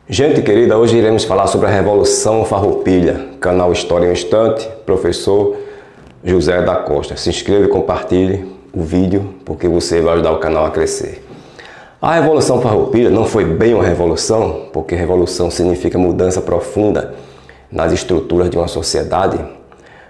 Gente querida, hoje iremos falar sobre a Revolução Farroupilha, canal História em um Instante, professor José da Costa. Se inscreva e compartilhe o vídeo, porque você vai ajudar o canal a crescer. A Revolução Farroupilha não foi bem uma revolução, porque revolução significa mudança profunda nas estruturas de uma sociedade,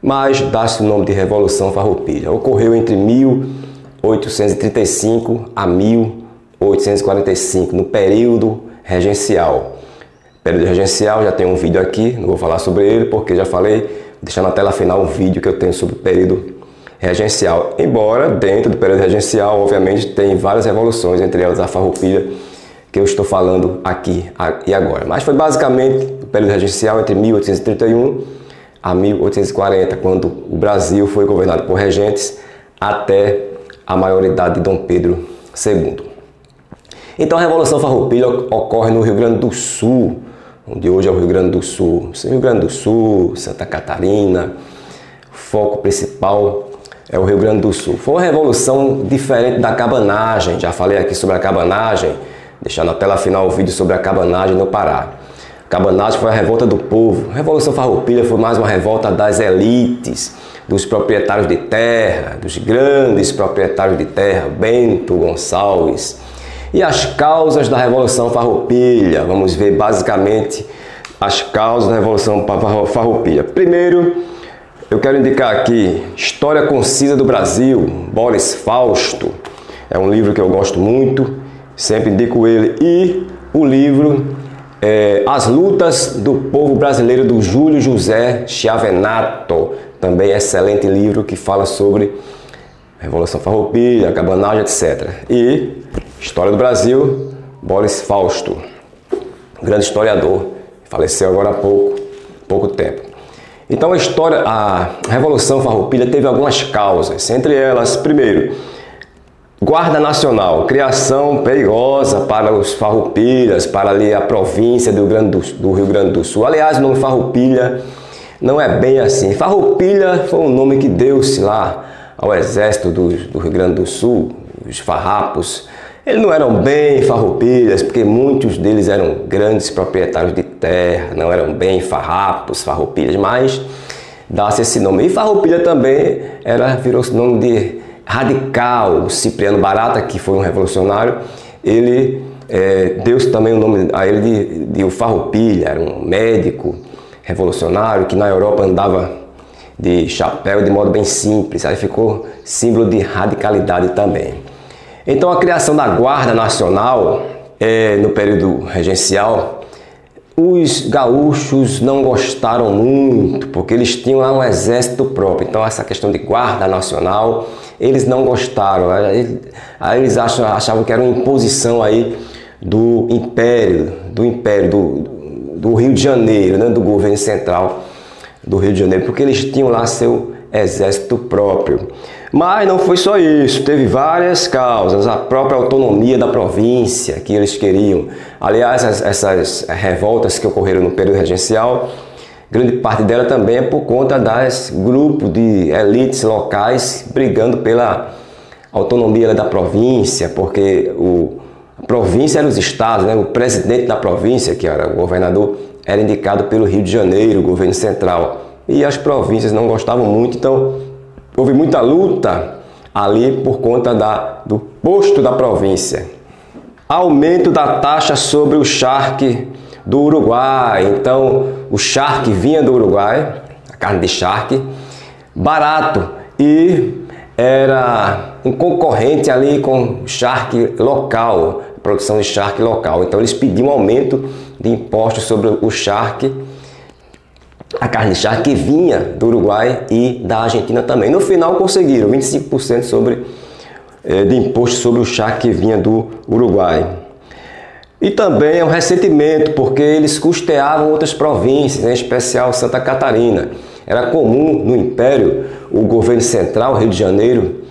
mas dá-se o nome de Revolução Farroupilha. Ocorreu entre 1835 a 1845, no período regencial. Período regencial, já tem um vídeo aqui, não vou falar sobre ele porque já falei, vou deixar na tela final um vídeo que eu tenho sobre o período regencial. Embora dentro do período regencial, obviamente, tem várias revoluções, entre elas a Farroupilha, que eu estou falando aqui e agora. Mas foi basicamente o período regencial entre 1831 a 1840, quando o Brasil foi governado por regentes até a maioridade de Dom Pedro II. Então a Revolução Farroupilha ocorre no Rio Grande do Sul, onde hoje é o Rio Grande do Sul. Rio Grande do Sul, Santa Catarina, o foco principal é o Rio Grande do Sul. Foi uma revolução diferente da cabanagem, já falei aqui sobre a cabanagem, deixar na tela final o vídeo sobre a cabanagem no Pará. A cabanagem foi a revolta do povo. A Revolução Farroupilha foi mais uma revolta das elites, dos proprietários de terra, dos grandes proprietários de terra, Bento Gonçalves. E as causas da Revolução Farroupilha, vamos ver basicamente as causas da Revolução Farroupilha. Primeiro, eu quero indicar aqui História Concisa do Brasil, Boris Fausto. É um livro que eu gosto muito, sempre indico ele. E o livro As Lutas do Povo Brasileiro, do Júlio José Chiavenato. Também excelente livro que fala sobre Revolução Farroupilha, cabanagem, etc. E História do Brasil, Boris Fausto, grande historiador, faleceu agora há pouco tempo. Então a Revolução Farroupilha teve algumas causas, entre elas, primeiro, Guarda Nacional, criação perigosa para os farroupilhas, para ali a província do Rio Grande do Sul. Aliás, o nome Farroupilha não é bem assim. Farroupilha foi um nome que deu-se lá ao exército do Rio Grande do Sul, os farrapos. Eles não eram bem farroupilhas, porque muitos deles eram grandes proprietários de terra, não eram bem farrapos, farroupilhas, mas dá-se esse nome. E Farroupilha também virou nome de radical. O Cipriano Barata, que foi um revolucionário, ele deu-se também o nome a ele de Farroupilha, era um médico revolucionário que na Europa andava de chapéu de modo bem simples, aí ficou símbolo de radicalidade também. Então a criação da Guarda Nacional no período regencial, os gaúchos não gostaram muito, porque eles tinham lá um exército próprio. Então essa questão de Guarda Nacional, eles não gostaram. Aí eles achavam que era uma imposição aí do Império do Rio de Janeiro, né, do governo central do Rio de Janeiro, porque eles tinham lá seu exército próprio. Mas não foi só isso, teve várias causas, a própria autonomia da província que eles queriam. Aliás, essas revoltas que ocorreram no período regencial, grande parte dela também é por conta das grupos de elites locais brigando pela autonomia da província, porque a província eram os estados, né? O presidente da província, que era o governador, era indicado pelo Rio de Janeiro, o governo central. E as províncias não gostavam muito, então houve muita luta ali por conta do posto da província. Aumento da taxa sobre o charque do Uruguai. Então o charque vinha do Uruguai, a carne de charque, barato, e era um concorrente ali com o charque local, produção de charque local. Então eles pediam um aumento de impostos sobre o charque, a carne de charque que vinha do Uruguai e da Argentina também. No final conseguiram 25% de imposto sobre o charque que vinha do Uruguai. E também é um ressentimento, porque eles custeavam outras províncias, em especial Santa Catarina. Era comum no Império o governo central, Rio de Janeiro,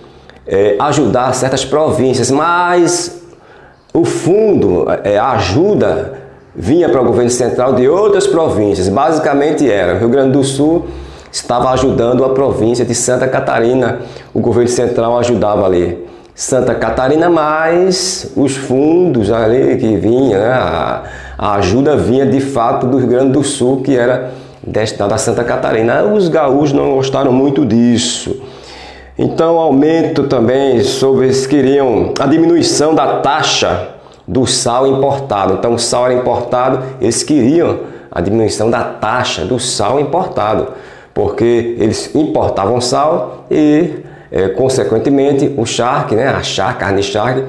ajudar certas províncias, mas o fundo, a ajuda, vinha para o governo central de outras províncias. Basicamente era o Rio Grande do Sul estava ajudando a província de Santa Catarina, o governo central ajudava ali Santa Catarina, mais os fundos ali que vinham, né? A ajuda vinha de fato do Rio Grande do Sul, que era destinada a Santa Catarina. Os gaúchos não gostaram muito disso. Então, aumento também sobre eles queriam a diminuição da taxa do sal importado. Então, o sal era importado, eles queriam a diminuição da taxa do sal importado, porque eles importavam sal e, consequentemente, o charque, né, a carne charque,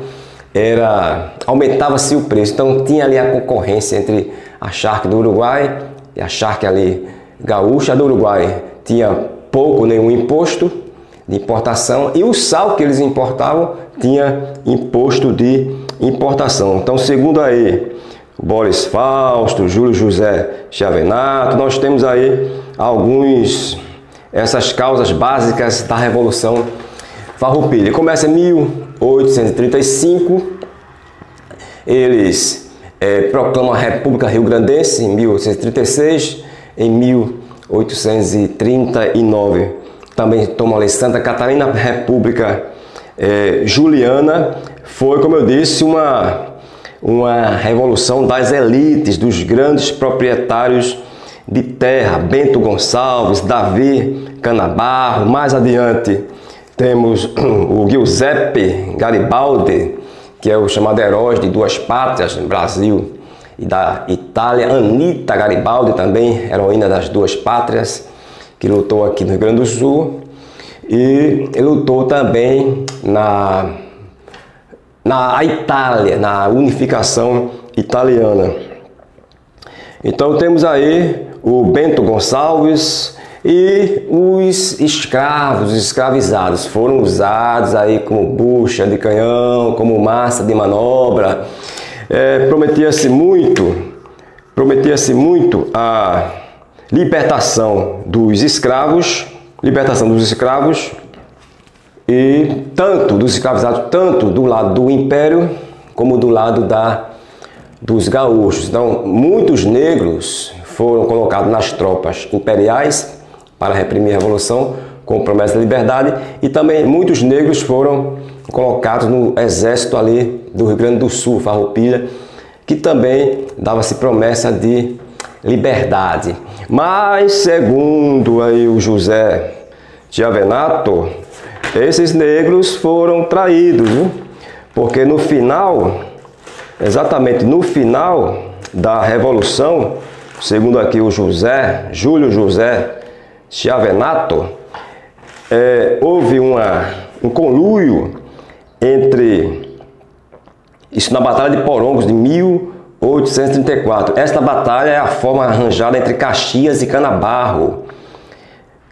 aumentava-se o preço. Então, tinha ali a concorrência entre a charque do Uruguai e a charque ali gaúcha. A do Uruguai tinha pouco, nenhum imposto de importação, e o sal que eles importavam tinha imposto de importação. Então, segundo aí Boris Fausto, Júlio José Chiavenato, nós temos aí essas causas básicas da Revolução Farroupilha. Começa em 1835, eles proclamam a República Rio-Grandense em 1836, em 1839 também tomam a lei Santa Catarina. A República Juliana foi, como eu disse, uma revolução das elites, dos grandes proprietários de terra, Bento Gonçalves, Davi Canabarro. Mais adiante temos o Giuseppe Garibaldi, que é o chamado herói de duas pátrias, Brasil e da Itália. Anita Garibaldi, também heroína das duas pátrias, que lutou aqui no Rio Grande do Sul, e lutou também na Itália, na unificação italiana. Então temos aí o Bento Gonçalves e os escravos, os escravizados, foram usados aí como bucha de canhão, como massa de manobra. Prometia-se muito a libertação dos escravos, e tanto dos escravizados, tanto do lado do Império como do lado dos gaúchos. Então, muitos negros foram colocados nas tropas imperiais para reprimir a Revolução com promessa de liberdade, e também muitos negros foram colocados no exército ali do Rio Grande do Sul, Farroupilha, que também dava-se promessa de liberdade. Mas, segundo aí o José Chiavenato, esses negros foram traídos, viu? Porque no final, exatamente no final da Revolução, segundo aqui o Júlio José Chiavenato, houve um conluio isso na Batalha de Porongos de 1834. Esta batalha é a forma arranjada entre Caxias e Canabarro.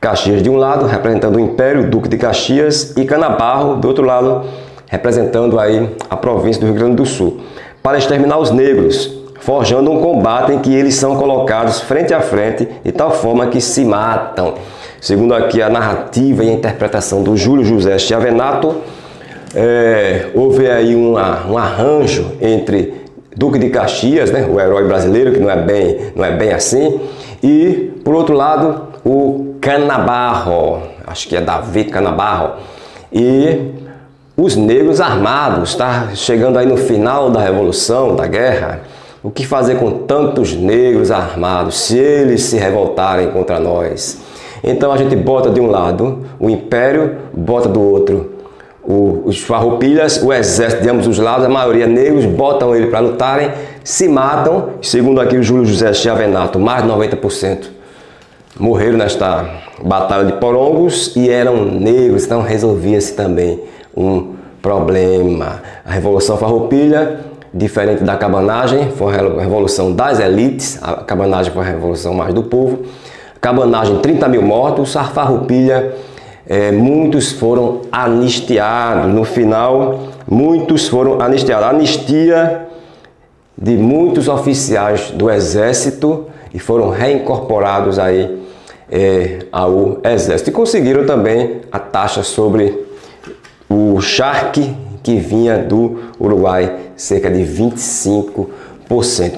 Caxias de um lado, representando o Império, o Duque de Caxias, e Canabarro, do outro lado, representando aí a província do Rio Grande do Sul, para exterminar os negros, forjando um combate em que eles são colocados frente a frente, de tal forma que se matam. Segundo aqui a narrativa e a interpretação do Júlio José Chiavenato, houve aí um arranjo entre Duque de Caxias, né, o herói brasileiro, que não é bem assim, e, por outro lado, o Canabarro, acho que é Davi Canabarro, e os negros armados. Tá chegando aí no final da Revolução, da guerra. O que fazer com tantos negros armados, se eles se revoltarem contra nós? Então a gente bota de um lado o Império, bota do outro os farroupilhas, o exército de ambos os lados, a maioria negros, botam ele para lutarem, se matam. Segundo aqui o Júlio José Chiavenato, mais de 90% morreram nesta Batalha de Porongos e eram negros, então resolvia-se também um problema. A Revolução Farroupilha, diferente da cabanagem, foi a revolução das elites, a cabanagem foi a revolução mais do povo. Cabanagem, 30 mil mortos, a Farroupilha, muitos foram anistiados. No final, muitos foram anistiados. Anistia de muitos oficiais do exército e foram reincorporados aí ao exército. E conseguiram também a taxa sobre o charque que vinha do Uruguai, cerca de 25%.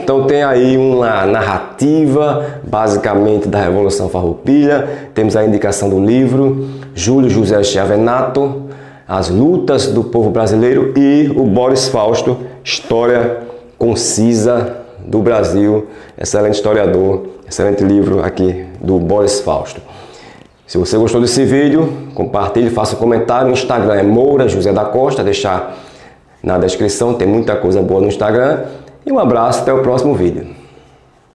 Então tem aí uma narrativa basicamente da Revolução Farroupilha. Temos a indicação do livro Júlio José Chiavenato, As Lutas do Povo Brasileiro, e o Boris Fausto, História Concisa do Brasil, excelente historiador, excelente livro aqui do Boris Fausto. Se você gostou desse vídeo, compartilhe, faça um comentário. No Instagram é Moura José da Costa, deixar na descrição, tem muita coisa boa no Instagram. E um abraço, até o próximo vídeo.